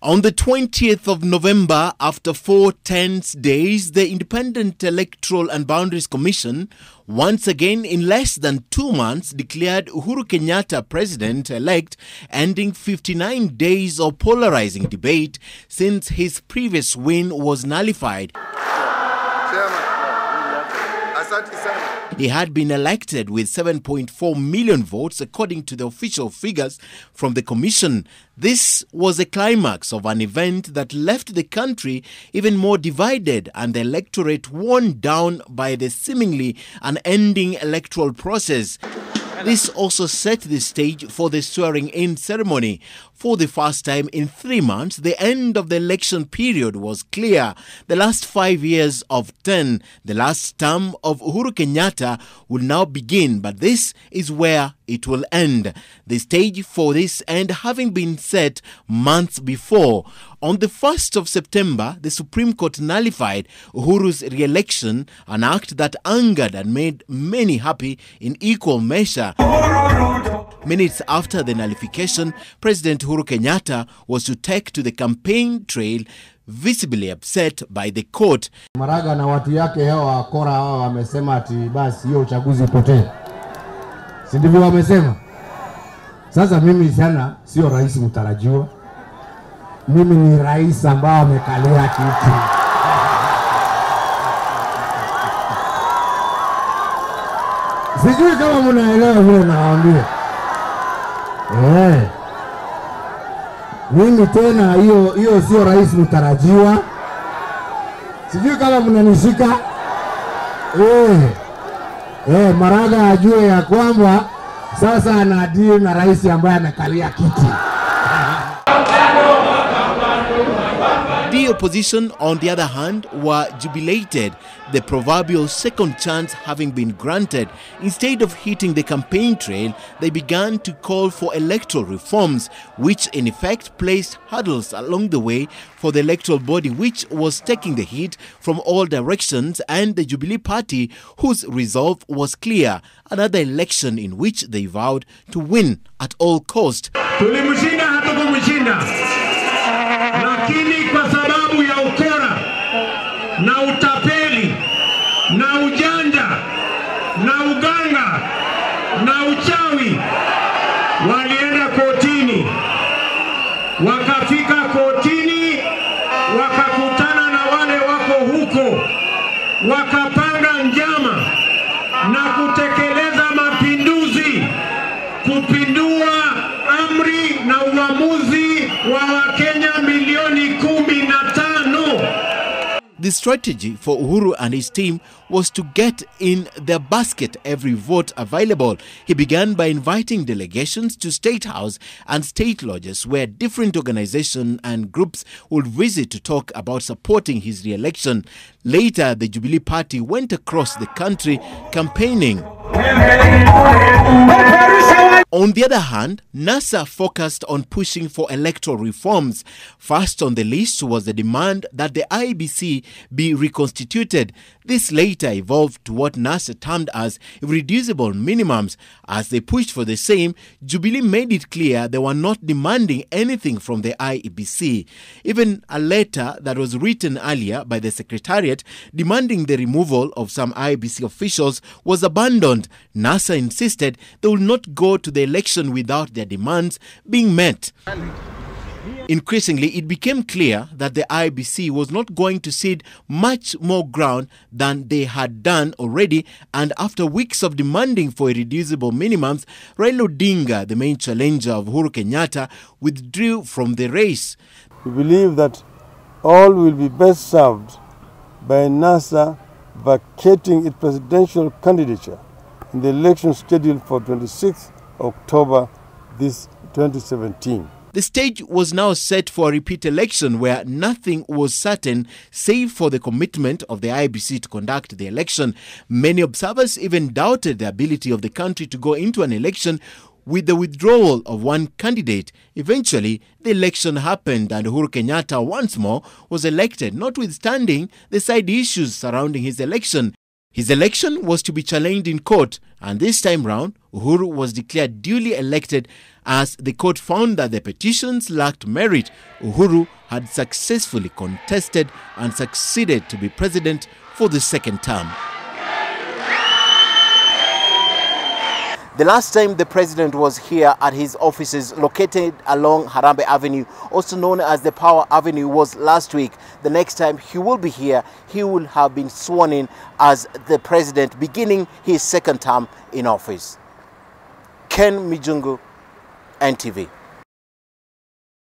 On the 20th of November, after 4 tense days, the Independent Electoral and Boundaries Commission, once again in less than 2 months, declared Uhuru Kenyatta president-elect, ending 59 days of polarizing debate since his previous win was nullified. He had been elected with 7.4 million votes according to the official figures from the commission. This was a climax of an event that left the country even more divided and the electorate worn down by the seemingly unending electoral process. This also set the stage for the swearing-in ceremony. For the first time in 3 months, the end of the election period was clear. The last 5 years of 10, the last term of Uhuru Kenyatta, will now begin, but this is where it will end. The stage for this end having been set months before. On the 1st of September, the Supreme Court nullified Uhuru's re-election, an act that angered and made many happy in equal measure. Minutes after the nullification, President Uhuru Kenyatta was to take to the campaign trail, visibly upset by the court. Maraga na watu yake hao wakora hao wamesema ati basi hiyo uchaguzi potee. Si ndivyo wamesema? Sasa mimi sana sio rais mtarajiwa. Mimi ni rais ambaye amekalia kiti. Sijui kama mnaelewa vile nawaambia. Mimi tena hiyo sio rais mtarajiwa. Sijui kama mnanishika. Maraga ajue ya kwamba sasa anadeal na rais ambaye amekalia kiti. The opposition, on the other hand, were jubilated, the proverbial second chance having been granted. Instead of hitting the campaign trail, they began to call for electoral reforms, which in effect placed hurdles along the way for the electoral body, which was taking the heat from all directions, and the Jubilee Party, whose resolve was clear: another election in which they vowed to win at all cost. Tulimshinda hatukumshinda, lakini kwa sababu ya ukora na utapeli na ujanja na uganga na uchawi walienda kotini. Wakafika kotini, wakakutana na wale wako huko, wakapanga njama na kutekeleza mapinduzi, kupindua amri na uamuzi wa Wakenya milioni 15. The strategy for Uhuru and his team was to get in their basket every vote available. He began by inviting delegations to State House and state lodges where different organizations and groups would visit to talk about supporting his re-election. Later, the Jubilee Party went across the country campaigning. On the other hand, NASA focused on pushing for electoral reforms. First on the list was the demand that the IEBC be reconstituted. This later evolved to what NASA termed as irreducible minimums. As they pushed for the same, Jubilee made it clear they were not demanding anything from the IEBC. Even a letter that was written earlier by the Secretariat demanding the removal of some IEBC officials was abandoned. NASA insisted they would not go to the election without their demands being met. Increasingly, it became clear that the IEBC was not going to cede much more ground than they had done already, and after weeks of demanding for irreducible minimums, Raila Odinga, the main challenger of Uhuru Kenyatta, withdrew from the race. We believe that all will be best served by NASA vacating its presidential candidature in the election scheduled for 26th October this 2017. The stage was now set for a repeat election where nothing was certain save for the commitment of the IEBC to conduct the election. Many observers even doubted the ability of the country to go into an election with the withdrawal of one candidate. Eventually, the election happened and Uhuru Kenyatta once more was elected, notwithstanding the side issues surrounding his election. His election was to be challenged in court, and this time round, Uhuru was declared duly elected as the court found that the petitions lacked merit. Uhuru had successfully contested and succeeded to be president for the second term. The last time the president was here at his offices located along Harambee Avenue, also known as the Power Avenue, was last week. The next time he will be here, he will have been sworn in as the president, beginning his second term in office. Ken Mijungu, NTV.